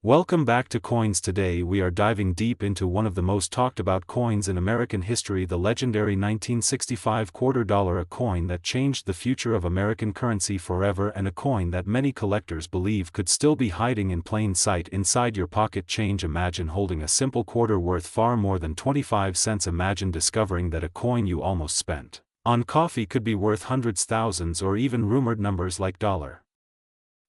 Welcome back to Coins. Today we are diving deep into one of the most talked about coins in American history, the legendary 1965 quarter dollar, a coin that changed the future of American currency forever and a coin that many collectors believe could still be hiding in plain sight inside your pocket. Change. Imagine holding a simple quarter worth far more than 25 cents. Imagine discovering that a coin you almost spent on coffee could be worth hundreds, thousands, or even rumored numbers like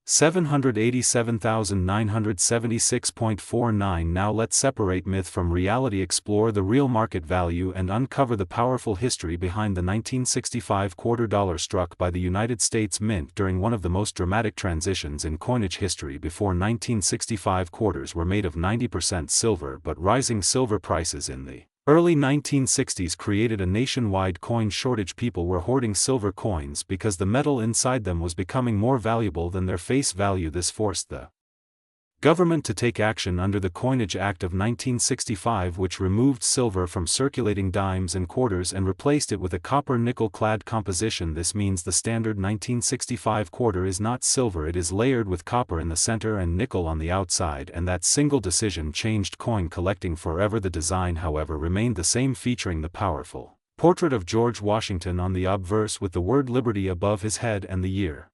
$787,976.49. Now let's separate myth from reality, explore the real market value, and uncover the powerful history behind the 1965 quarter dollar, struck by the United States Mint during one of the most dramatic transitions in coinage history. Before 1965, quarters were made of 90% silver, but rising silver prices in the early 1960s created a nationwide coin shortage. People were hoarding silver coins because the metal inside them was becoming more valuable than their face value. This forced the government to take action under the Coinage Act of 1965, which removed silver from circulating dimes and quarters and replaced it with a copper-nickel-clad composition. This means the standard 1965 quarter is not silver, it is layered with copper in the center and nickel on the outside, and that single decision changed coin collecting forever. The design, however, remained the same, featuring the powerful portrait of George Washington on the obverse with the word Liberty above his head and the year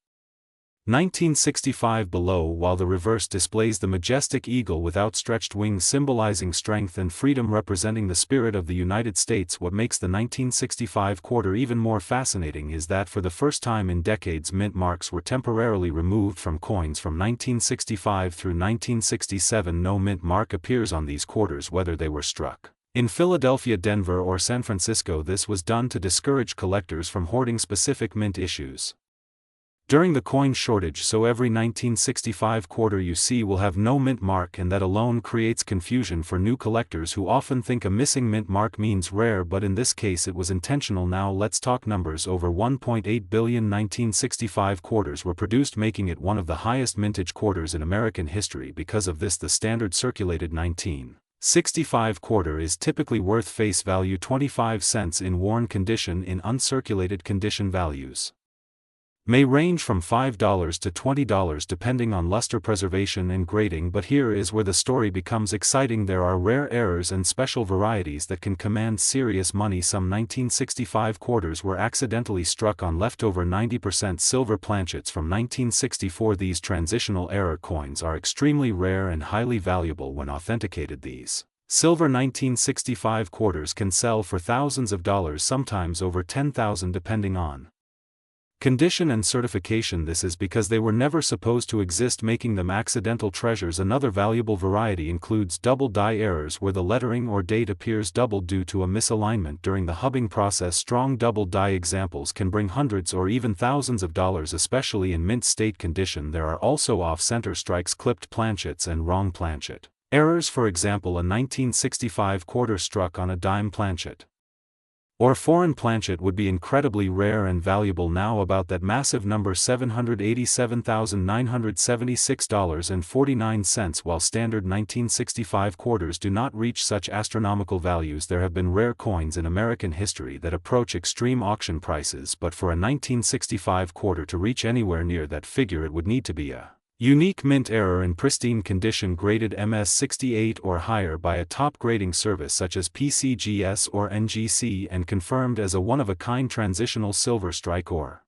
1965 below, while the reverse displays the majestic eagle with outstretched wings symbolizing strength and freedom, representing the spirit of the United States. What makes the 1965 quarter even more fascinating is that for the first time in decades, mint marks were temporarily removed from coins. From 1965 through 1967, no mint mark appears on these quarters, whether they were struck in Philadelphia, Denver, or San Francisco. This was done to discourage collectors from hoarding specific mint issues during the coin shortage, so every 1965 quarter you see will have no mint mark, and that alone creates confusion for new collectors who often think a missing mint mark means rare, but in this case it was intentional. Now let's talk numbers. Over 1.8 billion 1965 quarters were produced, making it one of the highest mintage quarters in American history. Because of this, the standard circulated 1965 quarter is typically worth face value 25 cents in worn condition. In uncirculated condition, values may range from $5 to $20 depending on luster, preservation, and grading. But here is where the story becomes exciting. There are rare errors and special varieties that can command serious money. Some 1965 quarters were accidentally struck on leftover 90% silver planchets from 1964. These transitional error coins are extremely rare and highly valuable when authenticated. These silver 1965 quarters can sell for thousands of dollars, sometimes over $10,000 depending on condition and certification. This is because they were never supposed to exist, making them accidental treasures. Another valuable variety includes double die errors, where the lettering or date appears doubled due to a misalignment during the hubbing process. Strong double die examples can bring hundreds or even thousands of dollars, especially in mint state condition. There are also off-center strikes, clipped planchets, and wrong planchet errors. For example, a 1965 quarter struck on a dime planchet or foreign planchet would be incredibly rare and valuable. Now about that massive number, $787,976.49. While standard 1965 quarters do not reach such astronomical values, there have been rare coins in American history that approach extreme auction prices. But for a 1965 quarter to reach anywhere near that figure, it would need to be a unique mint error in pristine condition, graded MS-68 or higher by a top grading service such as PCGS or NGC, and confirmed as a one-of-a-kind transitional silver strike or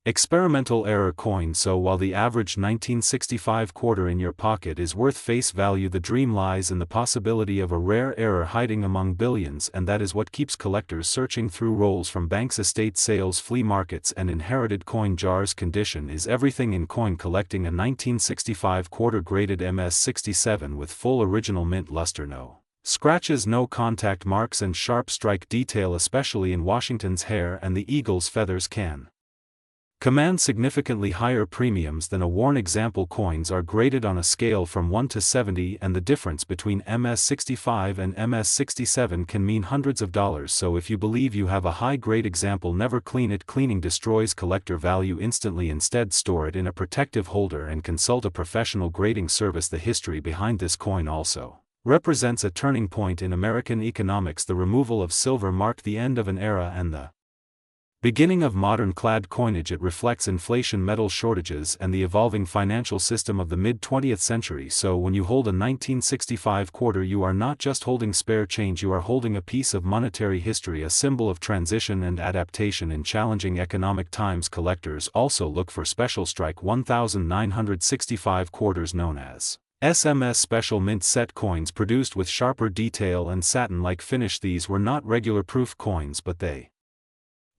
experimental error coin. So while the average 1965 quarter in your pocket is worth face value, the dream lies in the possibility of a rare error hiding among billions, and that is what keeps collectors searching through rolls from banks, estate sales, flea markets, and inherited coin jars. Condition is everything in coin collecting. A 1965 quarter graded MS-67 with full original mint luster, no scratches, no contact marks, and sharp strike detail, especially in Washington's hair and the eagle's feathers, can command significantly higher premiums than a worn example. Coins are graded on a scale from 1 to 70, and the difference between MS-65 and MS-67 can mean hundreds of dollars. So if you believe you have a high-grade example, never clean it. Cleaning destroys collector value instantly. Instead, store it in a protective holder and consult a professional grading service. The history behind this coin also represents a turning point in American economics. The removal of silver marked the end of an era, and the Beginning of modern clad coinage. It reflects inflation, metal shortages, and the evolving financial system of the mid-20th century. So when you hold a 1965 quarter, you are not just holding spare change, you are holding a piece of monetary history, a symbol of transition and adaptation in challenging economic times. Collectors also look for special strike 1965 quarters known as SMS special mint set coins, produced with sharper detail and satin-like finish. These were not regular proof coins, but they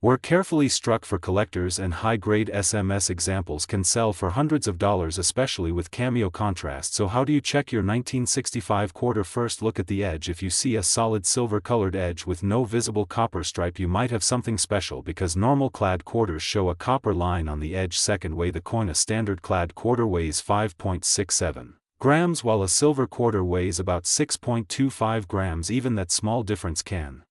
were carefully struck for collectors, and high-grade SMS examples can sell for hundreds of dollars, especially with cameo contrast. So how do you check your 1965 quarter? First, look at the edge. If you see a solid silver-colored edge with no visible copper stripe, you might have something special, because normal clad quarters show a copper line on the edge. Second, weigh the coin. A standard clad quarter weighs 5.67 grams, while a silver quarter weighs about 6.25 grams. Even that small difference can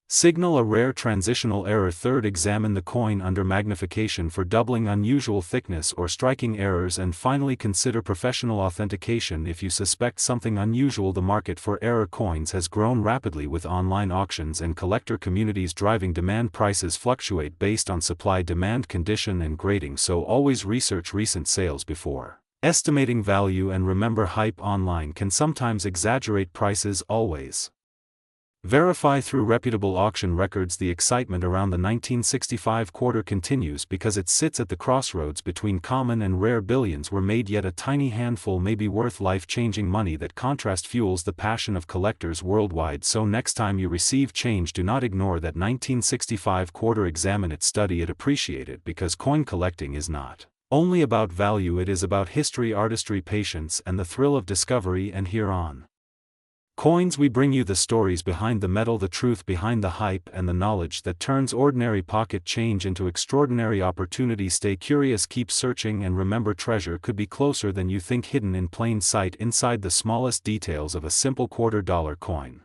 signal a rare transitional error. Third, examine the coin under magnification for doubling, unusual thickness, or striking errors. And finally, consider professional authentication if you suspect something unusual. The market for error coins has grown rapidly, with online auctions and collector communities driving demand. Prices fluctuate based on supply, demand, condition, and grading, so always research recent sales before estimating value. And remember, hype online can sometimes exaggerate prices. Always verify through reputable auction records. The excitement around the 1965 quarter continues because it sits at the crossroads between common and rare. Billions were made, yet a tiny handful may be worth life-changing money. That contrast fuels the passion of collectors worldwide. So next time you receive change, do not ignore that 1965 quarter. Examine it, study it, appreciate it, because coin collecting is not only about value, it is about history, artistry, patience, and the thrill of discovery. And here on Coins, we bring you the stories behind the metal, the truth behind the hype, and the knowledge that turns ordinary pocket change into extraordinary opportunity. Stay curious, keep searching, and remember, treasure could be closer than you think, hidden in plain sight inside the smallest details of a simple $quarter coin.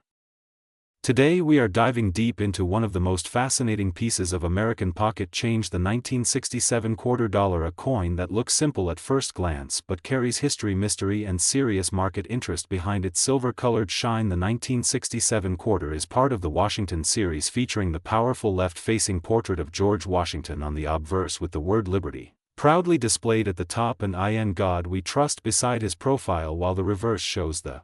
Today we are diving deep into one of the most fascinating pieces of American pocket change, the 1967 $quarter, a coin that looks simple at first glance but carries history, mystery, and serious market interest behind its silver-colored shine. The 1967 quarter is part of the Washington series, featuring the powerful left-facing portrait of George Washington on the obverse with the word Liberty proudly displayed at the top, and "In God We Trust" beside his profile, while the reverse shows the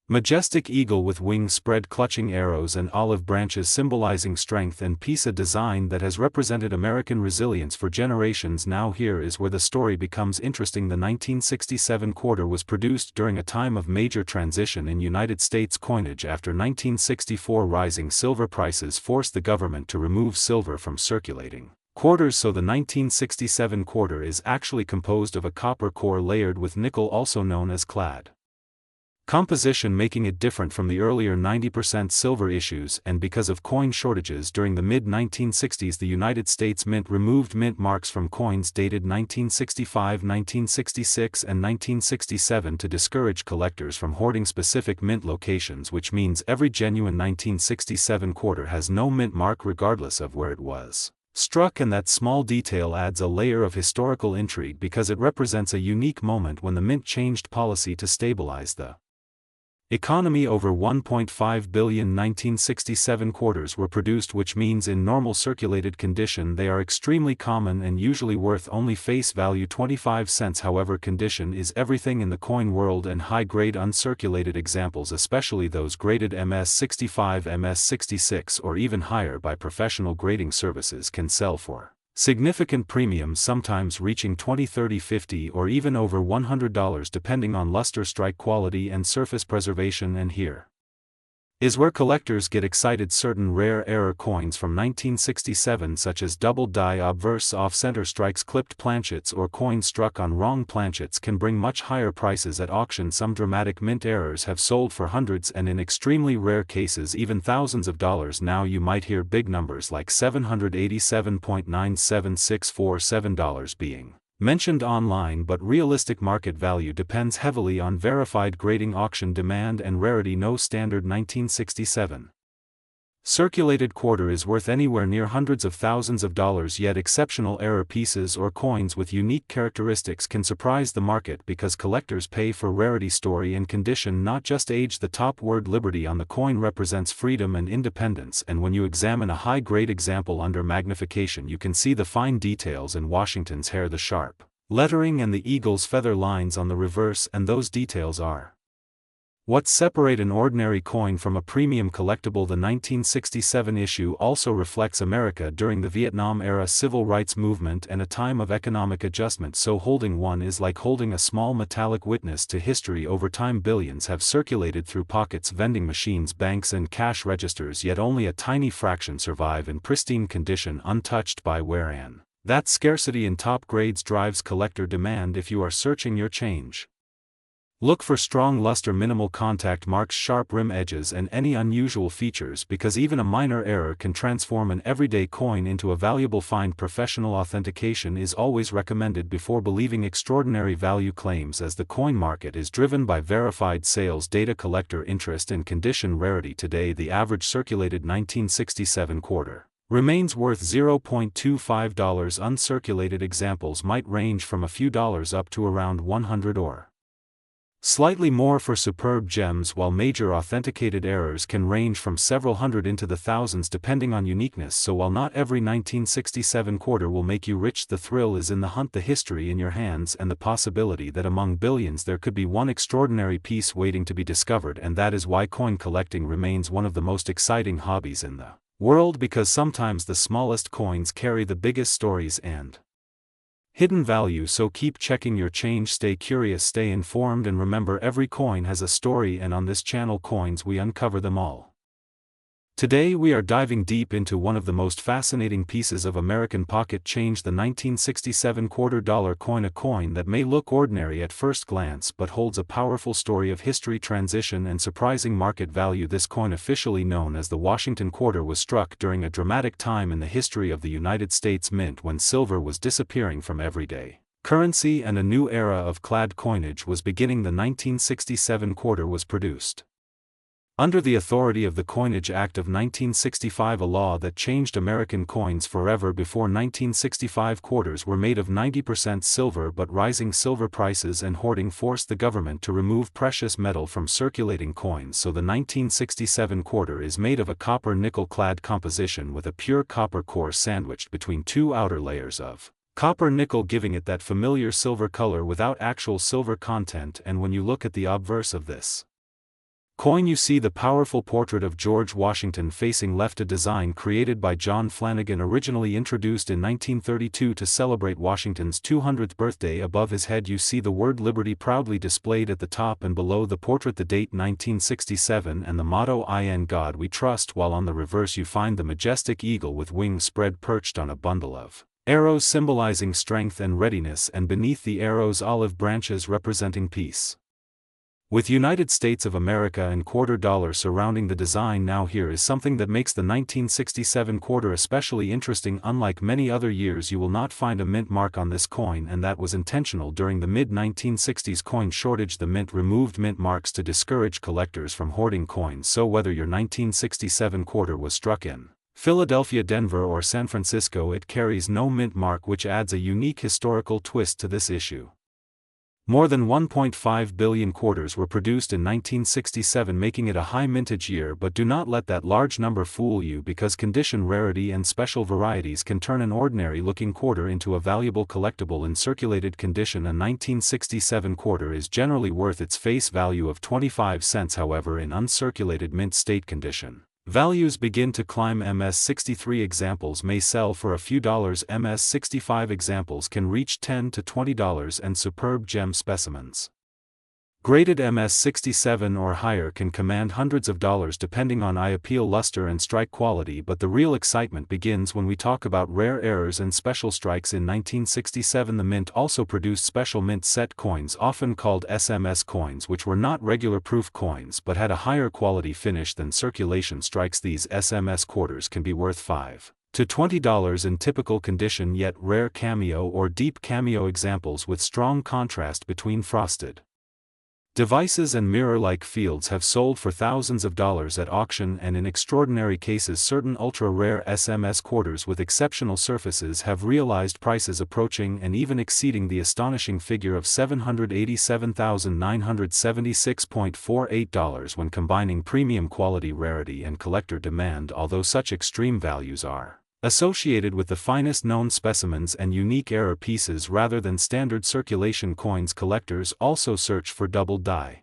majestic eagle with wings spread clutching arrows and olive branches symbolizing strength and peace, a design that has represented American resilience for generations. Now here is where the story becomes interesting. The 1967 quarter was produced during a time of major transition in United States coinage. After 1964, rising silver prices forced the government to remove silver from circulating quarters, so the 1967 quarter is actually composed of a copper core layered with nickel, also known as clad composition, making it different from the earlier 90% silver issues. And because of coin shortages during the mid-1960s, the United States Mint removed mint marks from coins dated 1965, 1966, and 1967 to discourage collectors from hoarding specific mint locations, which means every genuine 1967 quarter has no mint mark regardless of where it was struck. And that small detail adds a layer of historical intrigue because it represents a unique moment when the mint changed policy to stabilize the economy. Over 1.5 billion 1967 quarters were produced, which means in normal circulated condition they are extremely common and usually worth only face value 25 cents. However, condition is everything in the coin world, and high-grade uncirculated examples, especially those graded MS65, MS66, or even higher by professional grading services, can sell for significant premiums, sometimes reaching $20, $30, $50, or even over $100 depending on luster, strike quality, and surface preservation. And here is where collectors get excited. Certain rare error coins from 1967, such as double die, obverse, off-center strikes, clipped planchets, or coins struck on wrong planchets, can bring much higher prices at auction. Some dramatic mint errors have sold for hundreds, and in extremely rare cases even thousands of dollars. Now you might hear big numbers like $787.97647 being mentioned online, but realistic market value depends heavily on verified grading, auction demand, and rarity. No standard 1967 Circulated quarter is worth anywhere near hundreds of thousands of dollars, yet exceptional error pieces or coins with unique characteristics can surprise the market because collectors pay for rarity, story and condition, not just age. The top word liberty on the coin represents freedom and independence, and when you examine a high-grade example under magnification you can see the fine details and Washington's hair, the sharp lettering and the eagle's feather lines on the reverse, and those details are what separate an ordinary coin from a premium collectible. The 1967 issue also reflects America during the Vietnam-era civil rights movement and a time of economic adjustment, so holding one is like holding a small metallic witness to history. Over time billions have circulated through pockets, vending machines, banks and cash registers, yet only a tiny fraction survive in pristine condition, untouched by wear. And that scarcity in top grades drives collector demand. If you are searching your change, look for strong luster, minimal contact marks, sharp rim edges and any unusual features, because even a minor error can transform an everyday coin into a valuable find. Professional authentication is always recommended before believing extraordinary value claims, as the coin market is driven by verified sales data, collector interest and condition. Rarity: today the average circulated 1967 quarter remains worth $0.25. Uncirculated examples might range from a few dollars up to around $100 or slightly more for superb gems, while major authenticated errors can range from several hundred into the thousands depending on uniqueness. So while not every 1967 quarter will make you rich, the thrill is in the hunt, the history in your hands, and the possibility that among billions there could be one extraordinary piece waiting to be discovered. And that is why coin collecting remains one of the most exciting hobbies in the world, because sometimes the smallest coins carry the biggest stories and hidden value. So keep checking your change, stay curious, stay informed, and remember, every coin has a story, and on this channel Coins we uncover them all. Today we are diving deep into one of the most fascinating pieces of American pocket change, the 1967 $quarter coin, a coin that may look ordinary at first glance but holds a powerful story of history, transition and surprising market value. This coin, officially known as the Washington quarter, was struck during a dramatic time in the history of the United States Mint, when silver was disappearing from everyday currency and a new era of clad coinage was beginning. The 1967 quarter was produced under the authority of the Coinage Act of 1965, a law that changed American coins forever. Before 1965, quarters were made of 90% silver, but rising silver prices and hoarding forced the government to remove precious metal from circulating coins. So the 1967 quarter is made of a copper-nickel clad composition with a pure copper core sandwiched between two outer layers of copper-nickel, giving it that familiar silver color without actual silver content. And when you look at the obverse of this coin, you see the powerful portrait of George Washington facing left, a design created by John Flanagan, originally introduced in 1932 to celebrate Washington's 200th birthday. Above his head you see the word Liberty proudly displayed at the top, and below the portrait the date 1967 and the motto "In God We Trust," while on the reverse you find the majestic eagle with wings spread perched on a bundle of arrows symbolizing strength and readiness, and beneath the arrows olive branches representing peace. With United States of America and $quarter surrounding the design. Now here is something that makes the 1967 quarter especially interesting. Unlike many other years, you will not find a mint mark on this coin, and that was intentional. During the mid-1960s coin shortage, the mint removed mint marks to discourage collectors from hoarding coins. So whether your 1967 quarter was struck in Philadelphia, Denver or San Francisco, it carries no mint mark, which adds a unique historical twist to this issue. More than 1.5 billion quarters were produced in 1967, making it a high mintage year. But do not let that large number fool you, because condition, rarity and special varieties can turn an ordinary-looking quarter into a valuable collectible. In circulated condition, a 1967 quarter is generally worth its face value of 25 cents. However, in uncirculated mint state condition, values begin to climb. MS-63 examples may sell for a few dollars. MS-65 examples can reach $10 to $20, and superb gem specimens graded MS-67 or higher can command hundreds of dollars depending on eye appeal, luster and strike quality. But the real excitement begins when we talk about rare errors and special strikes. In 1967, the mint also produced special mint set coins, often called SMS coins, which were not regular proof coins but had a higher quality finish than circulation strikes. These SMS quarters can be worth $5 to $20 in typical condition, yet rare cameo or deep cameo examples with strong contrast between frosted Devices and mirror-like fields have sold for thousands of dollars at auction, and in extraordinary cases certain ultra-rare SMS quarters with exceptional surfaces have realized prices approaching and even exceeding the astonishing figure of $787,976.48 when combining premium quality, rarity and collector demand. Although such extreme values are associated with the finest known specimens and unique error pieces rather than standard circulation coins, collectors also search for double die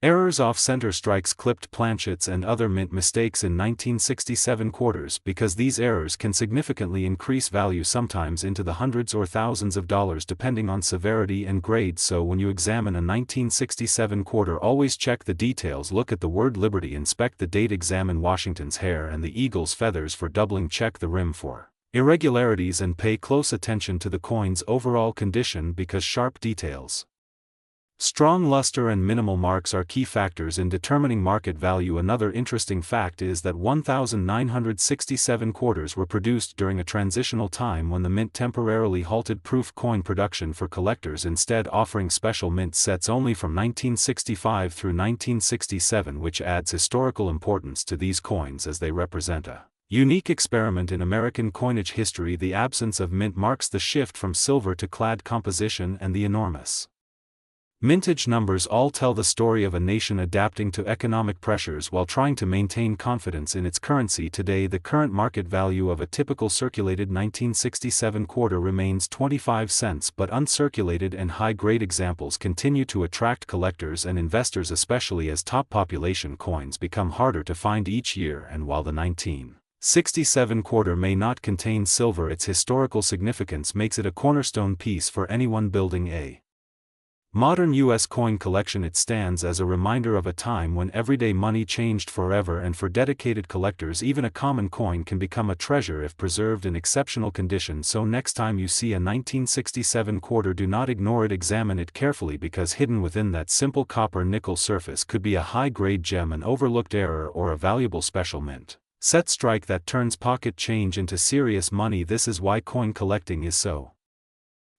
errors, off-center strikes, clipped planchets and other mint mistakes in 1967 quarters, because these errors can significantly increase value, sometimes into the hundreds or thousands of dollars depending on severity and grade. So when you examine a 1967 quarter, always check the details, look at the word Liberty, inspect the date, examine Washington's hair and the eagle's feathers for doubling, check the rim for irregularities and pay close attention to the coin's overall condition, because sharp details, strong luster and minimal marks are key factors in determining market value. Another interesting fact is that 1,967 quarters were produced during a transitional time when the mint temporarily halted proof coin production for collectors, instead offering special mint sets only from 1965 through 1967, which adds historical importance to these coins as they represent a unique experiment in American coinage history. The absence of mint marks the shift from silver to clad composition, and the enormous mintage numbers all tell the story of a nation adapting to economic pressures while trying to maintain confidence in its currency. Today, the current market value of a typical circulated 1967 quarter remains 25 cents, but uncirculated and high-grade examples continue to attract collectors and investors, especially as top population coins become harder to find each year. And while the 1967 quarter may not contain silver, its historical significance makes it a cornerstone piece for anyone building a modern U.S. coin collection. It stands as a reminder of a time when everyday money changed forever, and for dedicated collectors even a common coin can become a treasure if preserved in exceptional condition. So next time you see a 1967 quarter, do not ignore it, examine it carefully, because hidden within that simple copper-nickel surface could be a high-grade gem, an overlooked error, or a valuable special mint set strike that turns pocket change into serious money. This is why coin collecting is so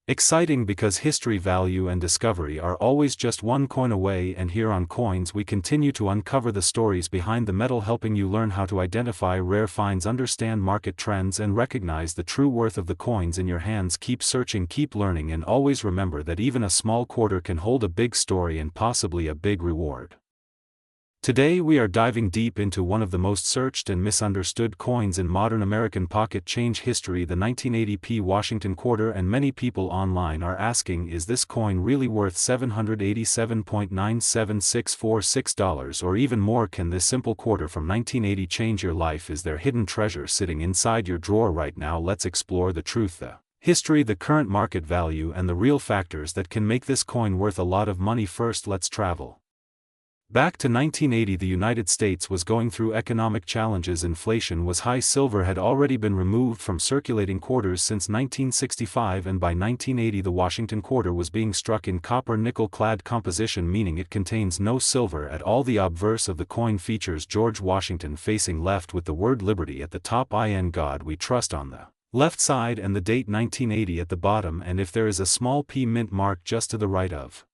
exciting, because history, value and discovery are always just one coin away. And here on Coins we continue to uncover the stories behind the metal, helping you learn how to identify rare finds, understand market trends and recognize the true worth of the coins in your hands. Keep searching, keep learning, and always remember that even a small quarter can hold a big story and possibly a big reward. Today we are diving deep into one of the most searched and misunderstood coins in modern American pocket change history, the 1980p Washington quarter. And many people online are asking, is this coin really worth $787.97646 or even more? Can this simple quarter from 1980 change your life? Is there hidden treasure sitting inside your drawer right now? Let's explore the truth, the history, the current market value and the real factors that can make this coin worth a lot of money. First, let's travel back to 1980. The United States was going through economic challenges. Inflation was high. Silver had already been removed from circulating quarters since 1965, and by 1980 the Washington quarter was being struck in copper-nickel clad composition, meaning it contains no silver at all. The obverse of the coin features George Washington facing left with the word Liberty at the top, "In God We Trust" on the left side, and the date 1980 at the bottom, and if there is a small P mint mark just to the right of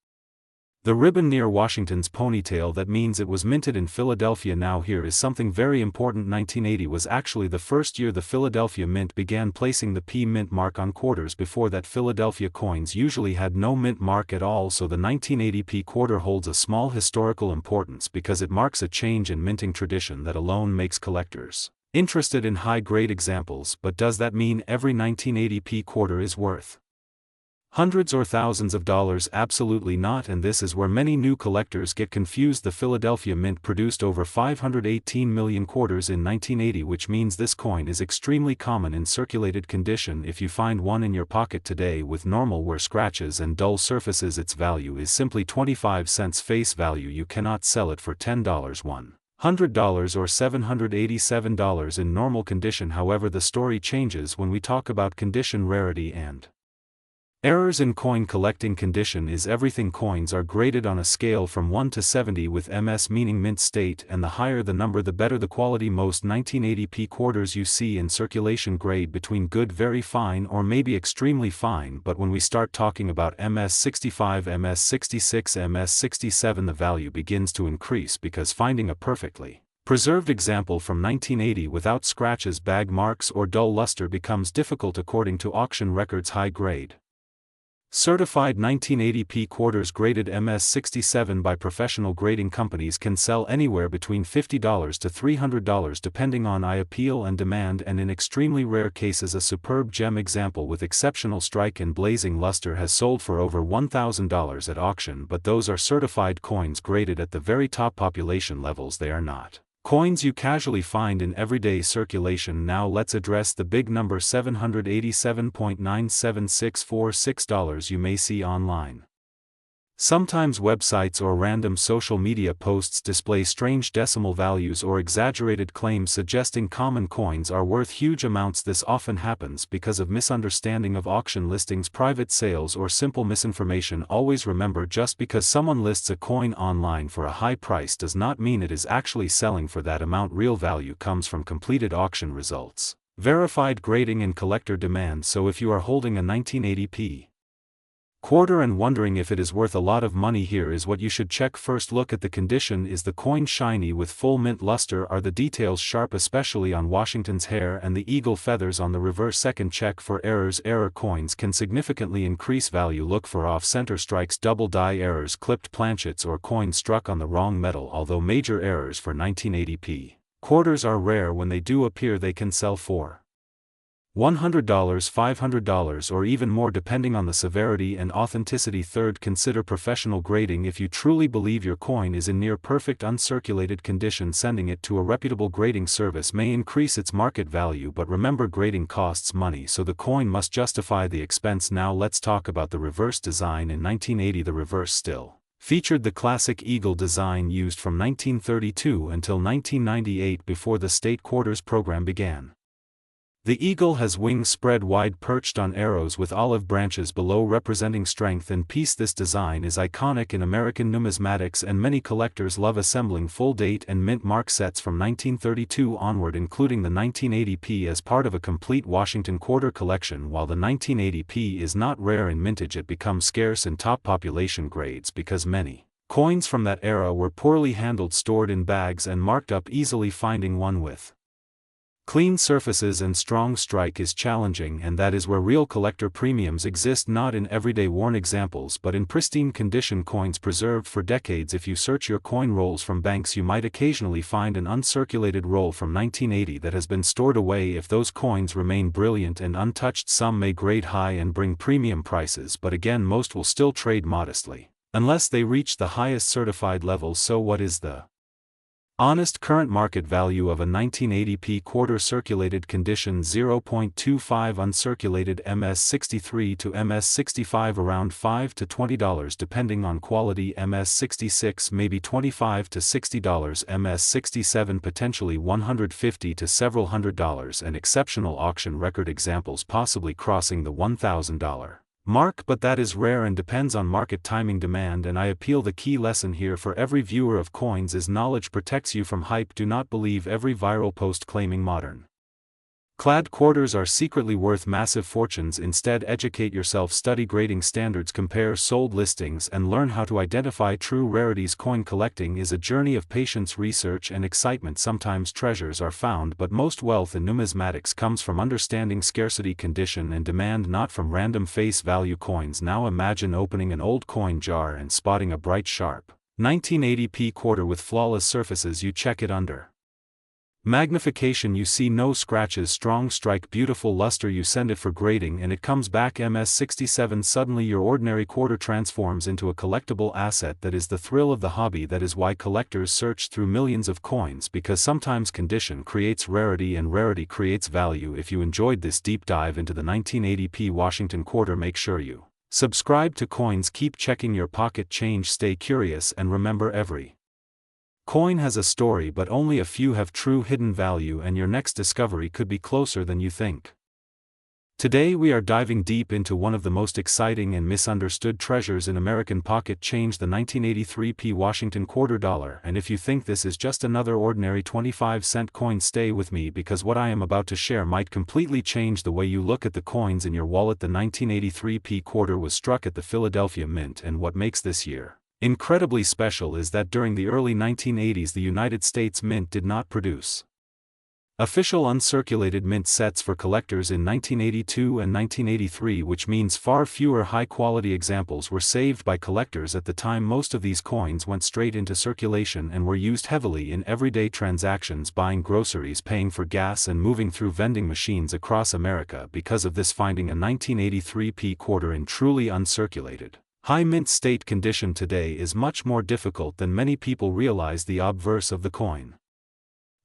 the ribbon near Washington's ponytail, that means it was minted in Philadelphia. Now here is something very important. 1980 was actually the first year the Philadelphia Mint began placing the P mint mark on quarters. Before that, Philadelphia coins usually had no mint mark at all. So the 1980 P quarter holds a small historical importance because it marks a change in minting tradition that alone makes collectors interested in high-grade examples. But does that mean every 1980 P quarter is worth hundreds or thousands of dollars? Absolutely not, and this is where many new collectors get confused. The Philadelphia Mint produced over 518 million quarters in 1980, which means this coin is extremely common in circulated condition. If you find one in your pocket today with normal wear, scratches and dull surfaces, its value is simply 25 cents face value. You cannot sell it for $10, $100 or $787 in normal condition. However, the story changes when we talk about condition, rarity and Errors in coin collecting condition is everything. Coins are graded on a scale from 1 to 70 with MS meaning mint state, and the higher the number the better the quality. Most 1980p quarters you see in circulation grade between good, very fine, or maybe extremely fine, but when we start talking about MS65, MS66, MS67 the value begins to increase because finding a perfectly preserved example from 1980 without scratches, bag marks or dull luster becomes difficult according to auction records. High grade certified 1980p quarters graded MS67 by professional grading companies can sell anywhere between $50 to $300 depending on appeal and demand, and in extremely rare cases a superb gem example with exceptional strike and blazing luster has sold for over $1,000 at auction. But those are certified coins graded at the very top population levels. They are not coins you casually find in everyday circulation. Now let's address the big number, $787.97646 you may see online. Sometimes websites or random social media posts display strange decimal values or exaggerated claims suggesting common coins are worth huge amounts. This often happens because of misunderstanding of auction listings, private sales, or simple misinformation. Always remember, just because someone lists a coin online for a high price does not mean it is actually selling for that amount. Real value comes from completed auction results, verified grading, and collector demand. So if you are holding a 1980p quarter and wondering if it is worth a lot of money, here is what you should check. First, look at the condition. Is the coin shiny with full mint luster? Are the details sharp, especially on Washington's hair and the eagle feathers on the reverse? Second, check for errors. Error coins can significantly increase value. Look for off-center strikes, double die errors, clipped planchets, or coins struck on the wrong metal. Although major errors for 1980p quarters are rare, when they do appear they can sell for $100, $500, or even more depending on the severity and authenticity. Third, consider professional grading. If you truly believe your coin is in near perfect uncirculated condition, sending it to a reputable grading service may increase its market value, but remember, grading costs money, so the coin must justify the expense. Now let's talk about the reverse design. In 1980 the reverse still featured the classic eagle design used from 1932 until 1998, before the state quarters program began. The eagle has wings spread wide, perched on arrows with olive branches below representing strength and peace. This design is iconic in American numismatics, and many collectors love assembling full date and mint mark sets from 1932 onward, including the 1980p as part of a complete Washington quarter collection. While the 1980p is not rare in mintage, it becomes scarce in top population grades because many coins from that era were poorly handled, stored in bags, and marked up easily. Finding one with clean surfaces and strong strike is challenging, and that is where real collector premiums exist, not in everyday worn examples but in pristine condition coins preserved for decades. If you search your coin rolls from banks, you might occasionally find an uncirculated roll from 1980 that has been stored away. If those coins remain brilliant and untouched, some may grade high and bring premium prices, but again, most will still trade modestly unless they reach the highest certified levels. So what is the honest current market value of a 1980p quarter circulated condition 0.25 uncirculated MS63 to MS65? Around $5 to $20 depending on quality. MS66 maybe $25 to $60, MS67 potentially $150 to several $100, and exceptional auction record examples possibly crossing the $1,000 mark, but that is rare and depends on market timing, demand, and appeal. The key lesson here for every viewer of coins is knowledge protects you from hype. Do not believe every viral post claiming modern clad quarters are secretly worth massive fortunes. Instead, educate yourself, study grading standards, compare sold listings, and learn how to identify true rarities. Coin collecting is a journey of patience, research, and excitement. Sometimes treasures are found, but most wealth in numismatics comes from understanding scarcity, condition, and demand, not from random face value coins. Now imagine opening an old coin jar and spotting a bright, sharp 1980p quarter with flawless surfaces. You check it under magnification, you see no scratches, strong strike, beautiful luster. You send it for grading and it comes back MS67. Suddenly your ordinary quarter transforms into a collectible asset. That is the thrill of the hobby. That is why collectors search through millions of coins, because sometimes condition creates rarity and rarity creates value. If you enjoyed this deep dive into the 1980p Washington quarter, make sure you subscribe to Coins. Keep checking your pocket change, stay curious, and remember, every coin has a story, but only a few have true hidden value, and your next discovery could be closer than you think. Today we are diving deep into one of the most exciting and misunderstood treasures in American pocket change, the 1983 Washington quarter dollar. And if you think this is just another ordinary 25-cent coin, stay with me, because what I am about to share might completely change the way you look at the coins in your wallet. The 1983 quarter was struck at the Philadelphia Mint, and what makes this year incredibly special is that during the early 1980s the United States Mint did not produce official uncirculated mint sets for collectors in 1982 and 1983, which means far fewer high-quality examples were saved by collectors at the time. Most of these coins went straight into circulation and were used heavily in everyday transactions, buying groceries, paying for gas, and moving through vending machines across America. Because of this, finding a 1983 quarter in truly uncirculated, high mint state condition today is much more difficult than many people realize. The obverse of the coin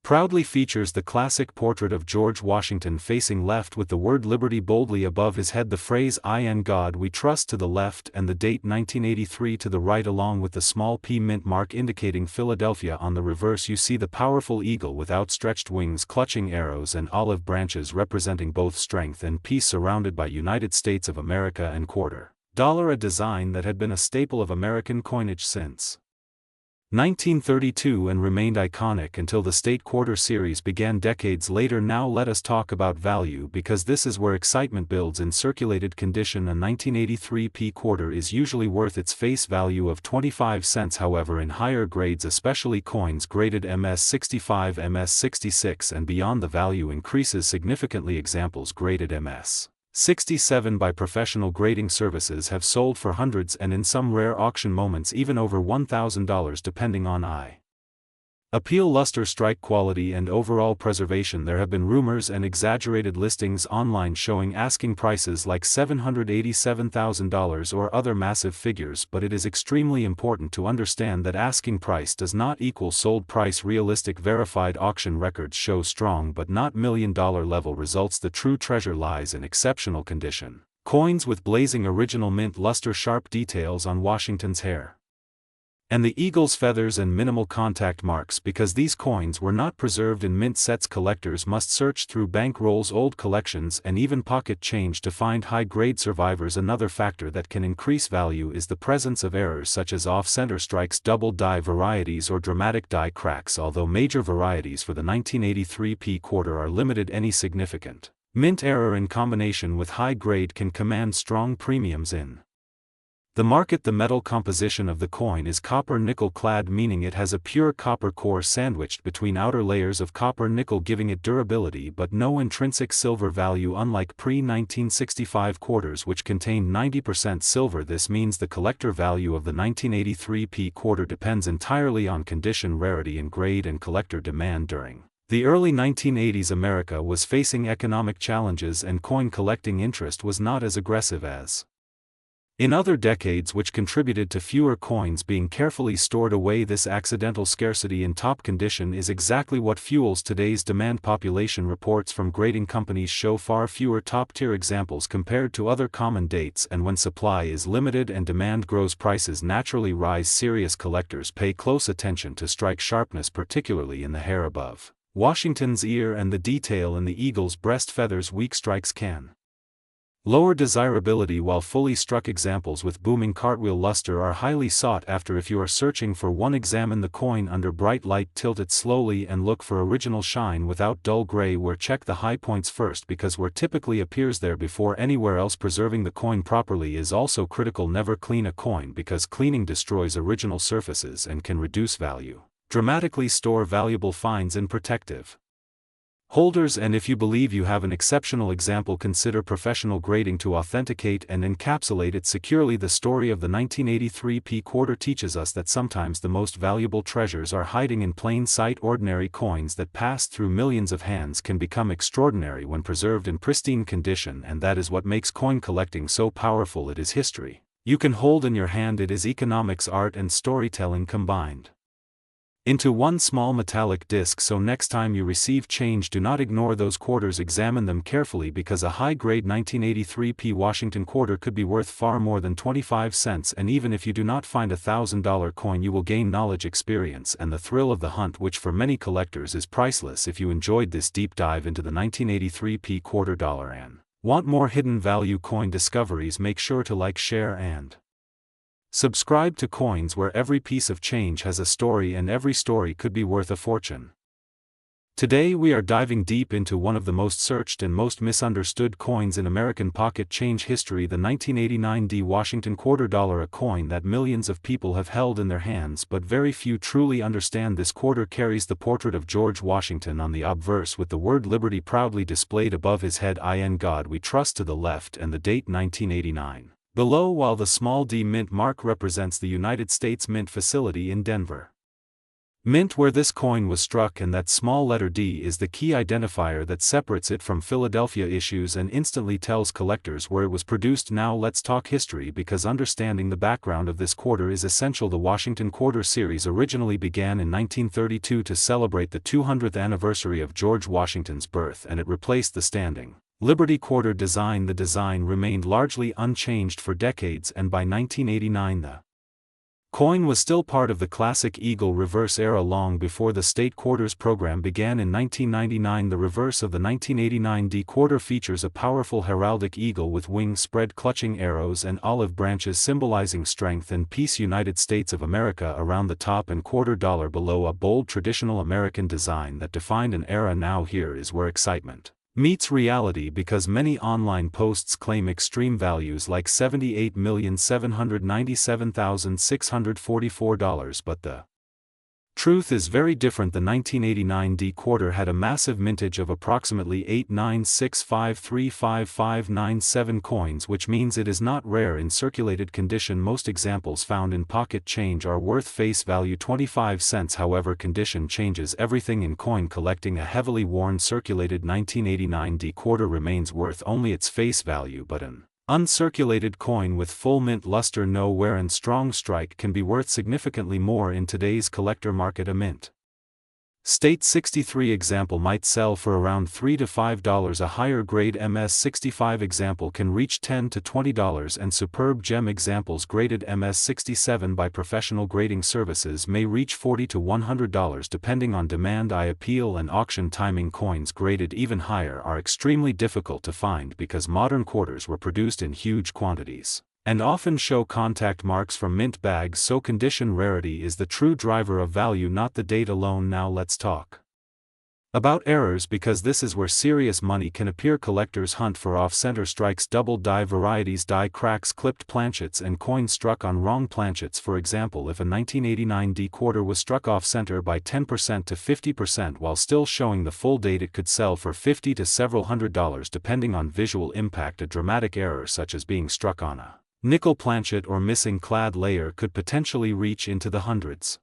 proudly features the classic portrait of George Washington facing left with the word Liberty boldly above his head, the phrase "I and God we trust" to the left, and the date 1983 to the right, along with the small P mint mark indicating Philadelphia. On the reverse you see the powerful eagle with outstretched wings clutching arrows and olive branches representing both strength and peace, surrounded by United States of America and quarter dollar, a design that had been a staple of American coinage since 1932 and remained iconic until the state quarter series began decades later. Now let us talk about value, because this is where excitement builds. In circulated condition, a 1983 quarter is usually worth its face value of 25 cents. However, in higher grades, especially coins graded MS65, MS66 and beyond, the value increases significantly. Examples graded MS67 by professional grading services have sold for hundreds, and in some rare auction moments even over $1,000, depending on eye appeal, luster, strike quality, and overall preservation. There have been rumors and exaggerated listings online showing asking prices like $787,000 or other massive figures, but it is extremely important to understand that asking price does not equal sold price. Realistic verified auction records show strong but not million-dollar level results. The true treasure lies in exceptional condition coins with blazing original mint luster, sharp details on Washington's hair and the eagle's feathers, and minimal contact marks. Because these coins were not preserved in mint sets, collectors must search through bank rolls, old collections, and even pocket change to find high-grade survivors. Another factor that can increase value is the presence of errors such as off-center strikes, double die varieties, or dramatic die cracks. Although major varieties for the 1983 quarter are limited, any significant mint error in combination with high grade can command strong premiums in the market. The metal composition of the coin is copper nickel clad, meaning it has a pure copper core sandwiched between outer layers of copper nickel, giving it durability but no intrinsic silver value, unlike pre-1965 quarters which contained 90% silver. This means the collector value of the 1983 quarter depends entirely on condition, rarity, and grade, and collector demand. During the early 1980s, America was facing economic challenges and coin collecting interest was not as aggressive as in other decades, which contributed to fewer coins being carefully stored away. This accidental scarcity in top condition is exactly what fuels today's demand. Population reports from grading companies show far fewer top-tier examples compared to other common dates, and when supply is limited and demand grows, prices naturally rise. Serious collectors pay close attention to strike sharpness, particularly in the hair above Washington's ear and the detail in the eagle's breast feathers. Weak strikes can lower desirability, while fully struck examples with booming cartwheel luster are highly sought after. If you are searching for one, examine the coin under bright light, tilt it slowly, and look for original shine without dull gray wear. Check the high points first, because wear typically appears there before anywhere else. Preserving the coin properly is also critical. Never clean a coin, because cleaning destroys original surfaces and can reduce value dramatically. Store valuable finds in protective holders, and if you believe you have an exceptional example, consider professional grading to authenticate and encapsulate it securely. The story of the 1983 quarter teaches us that sometimes the most valuable treasures are hiding in plain sight. Ordinary coins that pass through millions of hands can become extraordinary when preserved in pristine condition, and that is what makes coin collecting so powerful. It is history you can hold in your hand. It is economics, art, and storytelling combined into one small metallic disc. So next time you receive change, do not ignore those quarters, examine them carefully, because a high-grade 1983 Washington quarter could be worth far more than 25 cents, and even if you do not find a $1,000 coin, you will gain knowledge, experience, and the thrill of the hunt, which for many collectors is priceless. If you enjoyed this deep dive into the 1983 quarter dollar and Want more hidden value coin discoveries? Make sure to like, share and subscribe to Coins, where every piece of change has a story and every story could be worth a fortune. Today we are diving deep into one of the most searched and most misunderstood coins in American pocket change history, the 1989 D Washington quarter dollar, a coin that millions of people have held in their hands, but very few truly understand. This quarter carries the portrait of George Washington on the obverse with the word liberty proudly displayed above his head, "In God We Trust" to the left, and the date 1989 below, while the small d mint mark represents the United States Mint facility in Denver, Mint, where this coin was struck, and that small letter D is the key identifier that separates it from Philadelphia issues and instantly tells collectors where it was produced. Now let's talk history, because understanding the background of this quarter is essential. The Washington Quarter series originally began in 1932 to celebrate the 200th anniversary of George Washington's birth, and it replaced the standing Liberty Quarter design. The design remained largely unchanged for decades, and by 1989 the coin was still part of the classic eagle reverse era. Long before the state quarters program began in 1999, the reverse of the 1989 D quarter features a powerful heraldic eagle with wings spread clutching arrows and olive branches symbolizing strength and peace. United States of America around the top and quarter dollar below, a bold traditional American design that defined an era. Now here is where excitement meets reality, because many online posts claim extreme values like $78,797,644, but the truth is very different. The 1989 D quarter had a massive mintage of approximately 896535597 coins, which means it is not rare in circulated condition. Most examples found in pocket change are worth face value 25 cents. However, condition changes everything in coin collecting. A heavily worn circulated 1989 D quarter remains worth only its face value, but an uncirculated coin with full mint luster, no wear and strong strike can be worth significantly more in today's collector market. A mint State 63 example might sell for around $3 to $5. A higher grade MS 65 example can reach $10 to $20, and superb gem examples graded MS 67 by professional grading services may reach $40 to $100 depending on demand. Appeal and auction timing. Coins graded even higher are extremely difficult to find because modern quarters were produced in huge quantities and often show contact marks from mint bags, so condition rarity is the true driver of value, not the date alone. Now let's talk about errors, because this is where serious money can appear. Collectors hunt for off-center strikes, double die varieties, die cracks, clipped planchets, and coins struck on wrong planchets. For example, if a 1989 D quarter was struck off-center by 10% to 50% while still showing the full date, it could sell for $50 to several $100s depending on visual impact. A dramatic error such as being struck on a nickel planchet or missing clad layer could potentially reach into the hundreds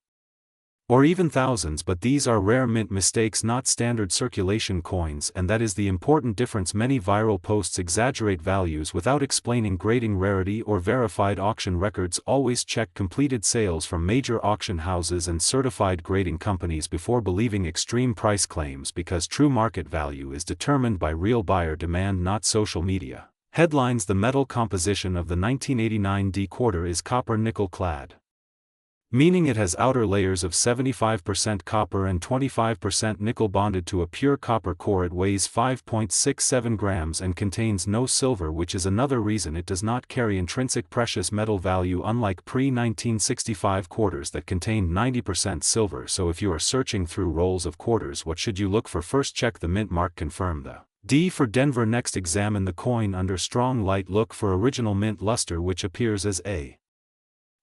or even thousands, but these are rare mint mistakes, not standard circulation coins, and that is the important difference. Many viral posts exaggerate values without explaining grading, rarity, or verified auction records. Always check completed sales from major auction houses and certified grading companies before believing extreme price claims, because true market value is determined by real buyer demand, not social media headlines. The metal composition of the 1989 D quarter is copper nickel clad, meaning it has outer layers of 75% copper and 25% nickel bonded to a pure copper core. It weighs 5.67 grams and contains no silver, which is another reason it does not carry intrinsic precious metal value, unlike pre-1965 quarters that contained 90% silver. So if you are searching through rolls of quarters, what should you look for? First, check the mint mark. Confirm the D for Denver. Next, examine the coin under strong light. Look for original mint luster, which appears as a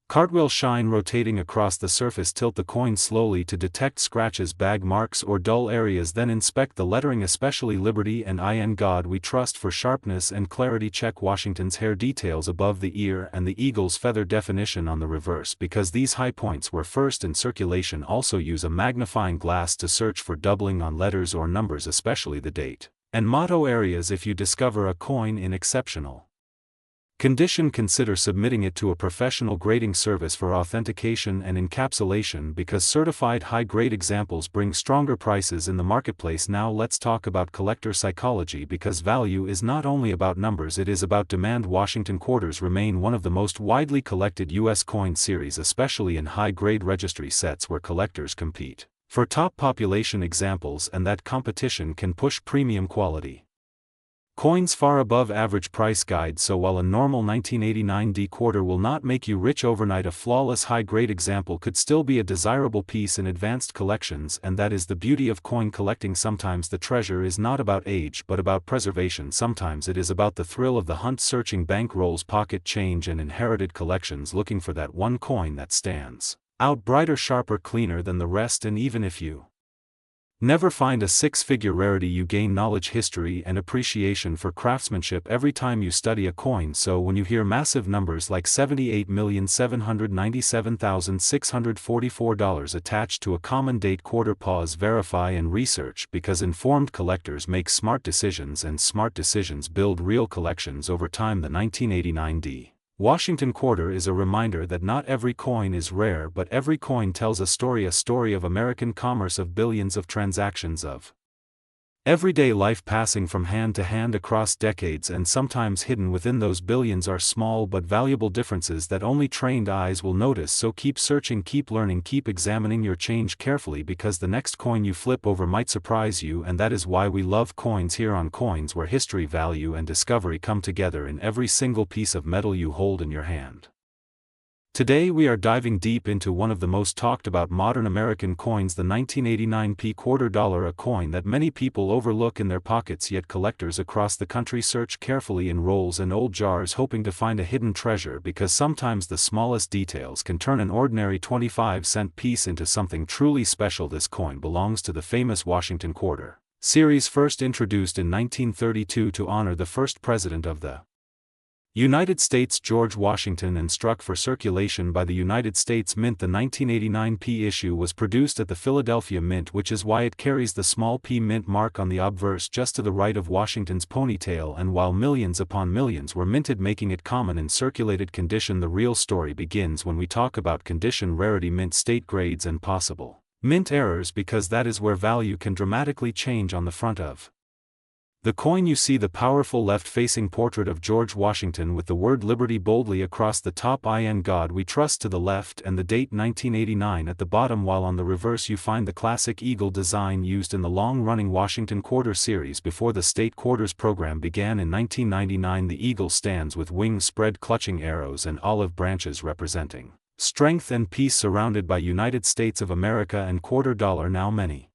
cartwheel shine rotating across the surface. Tilt the coin slowly to detect scratches, bag marks, or dull areas. Then inspect the lettering, especially Liberty and In God We Trust, for sharpness and clarity. Check Washington's hair details above the ear and the eagle's feather definition on the reverse, because these high points were first in circulation. Also use a magnifying glass to search for doubling on letters or numbers, especially the date and motto areas. If you discover a coin in exceptional condition, consider submitting it to a professional grading service for authentication and encapsulation, because certified high-grade examples bring stronger prices in the marketplace. Now let's talk about collector psychology, because value is not only about numbers, it is about demand. Washington quarters remain one of the most widely collected U.S. coin series, especially in high-grade registry sets where collectors compete for top population examples, and that competition can push premium quality Coins far above average price guide. So while a normal 1989 D quarter will not make you rich overnight, a flawless high-grade example could still be a desirable piece in advanced collections, and that is the beauty of coin collecting. Sometimes the treasure is not about age but about preservation. Sometimes it is about the thrill of the hunt, searching bank rolls, pocket change and inherited collections, looking for that one coin that stands out brighter, sharper, cleaner than the rest. And even if you never find a six-figure rarity, you gain knowledge, history and appreciation for craftsmanship every time you study a coin. So when you hear massive numbers like $78,797,644 attached to a common date quarter, pause, verify and research, because informed collectors make smart decisions and smart decisions build real collections over time. The 1989 D Washington quarter is a reminder that not every coin is rare, but every coin tells a story of American commerce, of billions of transactions, of everyday life passing from hand to hand across decades, and sometimes hidden within those billions are small but valuable differences that only trained eyes will notice. So keep searching, keep learning, keep examining your change carefully, because the next coin you flip over might surprise you. And that is why we love coins here on Coins, where history, value and discovery come together in every single piece of metal you hold in your hand. Today we are diving deep into one of the most talked about modern American coins, the 1989 P quarter dollar, a coin that many people overlook in their pockets, yet collectors across the country search carefully in rolls and old jars, hoping to find a hidden treasure, because sometimes the smallest details can turn an ordinary 25-cent piece into something truly special. This coin belongs to the famous Washington quarter series, first introduced in 1932 to honor the first president of the United States, George Washington, and struck for circulation by the United States Mint. The 1989 P issue was produced at the Philadelphia Mint, which is why it carries the small P mint mark on the obverse just to the right of Washington's ponytail. And while millions upon millions were minted, making it common in circulated condition, the real story begins when we talk about condition, rarity, mint state, grades and possible mint errors, because that is where value can dramatically change. On the front of the coin you see the powerful left-facing portrait of George Washington with the word Liberty boldly across the top, in God We Trust, to the left, and the date 1989 at the bottom, while on the reverse you find the classic eagle design used in the long-running Washington quarter series. Before the state quarters program began in 1999, the eagle stands with wings spread, clutching arrows and olive branches, representing strength and peace, surrounded by United States of America and quarter dollar. Now many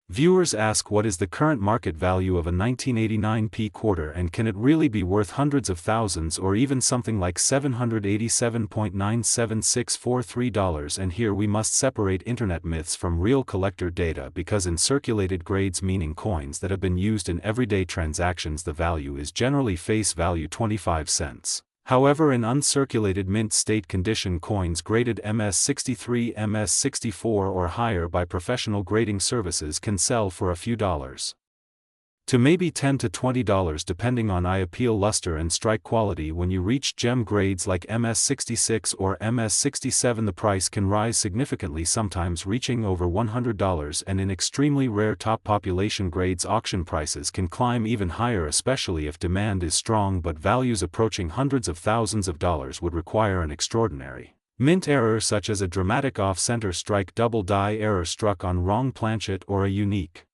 viewers ask, what is the current market value of a 1989 P quarter, and can it really be worth hundreds of thousands or even something like $787.97643? And here we must separate internet myths from real collector data, because in circulated grades, meaning coins that have been used in everyday transactions, the value is generally face value 25 cents. However, in uncirculated mint state condition coins graded MS63, MS64 or higher by professional grading services can sell for a few dollars to maybe $10 to $20 depending on eye appeal, luster and strike quality. When you reach gem grades like MS66 or MS67, the price can rise significantly, sometimes reaching over $100, and in extremely rare top population grades, auction prices can climb even higher, especially if demand is strong. But values approaching hundreds of thousands of dollars would require an extraordinary mint error, such as a dramatic off-center strike, double die error struck on wrong planchet, or a unique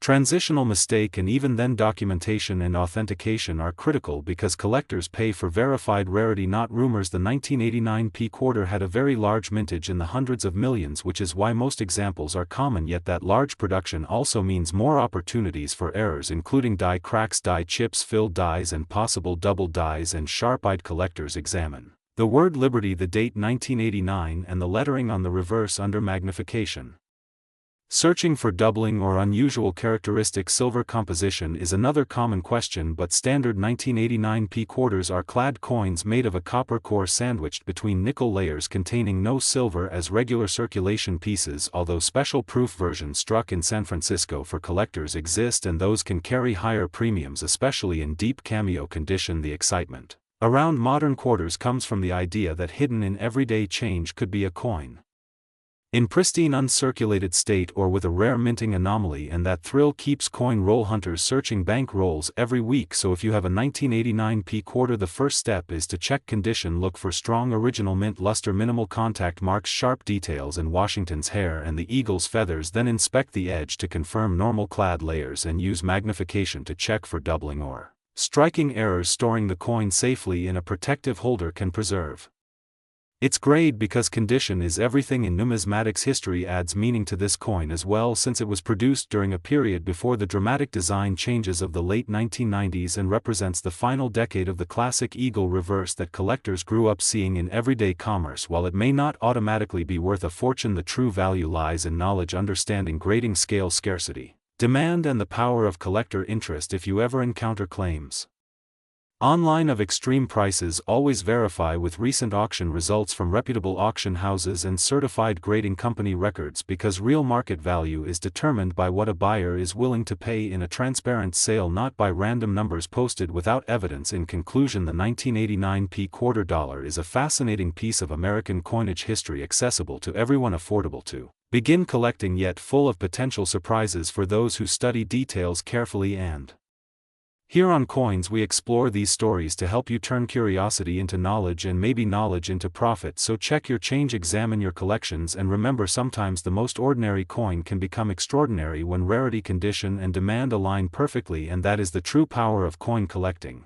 transitional mistake. And even then, documentation and authentication are critical, because collectors pay for verified rarity, not rumors. The 1989 P quarter had a very large mintage in the hundreds of millions, which is why most examples are common, yet that large production also means more opportunities for errors, including die cracks, die chips, filled dies and possible double dies. And sharp-eyed collectors examine the word Liberty, the date 1989 and the lettering on the reverse under magnification. Searching for doubling or unusual characteristics. Silver composition is another common question, but standard 1989 P quarters are clad coins made of a copper core sandwiched between nickel layers containing no silver as regular circulation pieces, although special proof versions struck in San Francisco for collectors exist, and those can carry higher premiums, especially in deep cameo condition. The excitement around modern quarters comes from the idea that hidden in everyday change could be a coin in pristine uncirculated state or with a rare minting anomaly, and that thrill keeps coin roll hunters searching bank rolls every week. So if you have a 1989 P quarter, the first step is to check condition. Look for strong original mint luster, minimal contact marks, sharp details in Washington's hair and the eagle's feathers. Then inspect the edge to confirm normal clad layers and use magnification to check for doubling or striking errors. Storing the coin safely in a protective holder can preserve its grade, because condition is everything in numismatics. History adds meaning to this coin as well, since it was produced during a period before the dramatic design changes of the late 1990s and represents the final decade of the classic eagle reverse that collectors grew up seeing in everyday commerce. While it may not automatically be worth a fortune, the true value lies in knowledge, understanding, grading, scale, scarcity, demand, and the power of collector interest. If you ever encounter claims online of extreme prices, always verify with recent auction results from reputable auction houses and certified grading company records, because real market value is determined by what a buyer is willing to pay in a transparent sale, not by random numbers posted without evidence. In conclusion, the 1989 P quarter dollar is a fascinating piece of American coinage history, accessible to everyone, affordable to begin collecting, yet full of potential surprises for those who study details carefully. And here on Coins we explore these stories to help you turn curiosity into knowledge, and maybe knowledge into profit. So check your change, examine your collections, and remember, sometimes the most ordinary coin can become extraordinary when rarity, condition, and demand align perfectly. And that is the true power of coin collecting.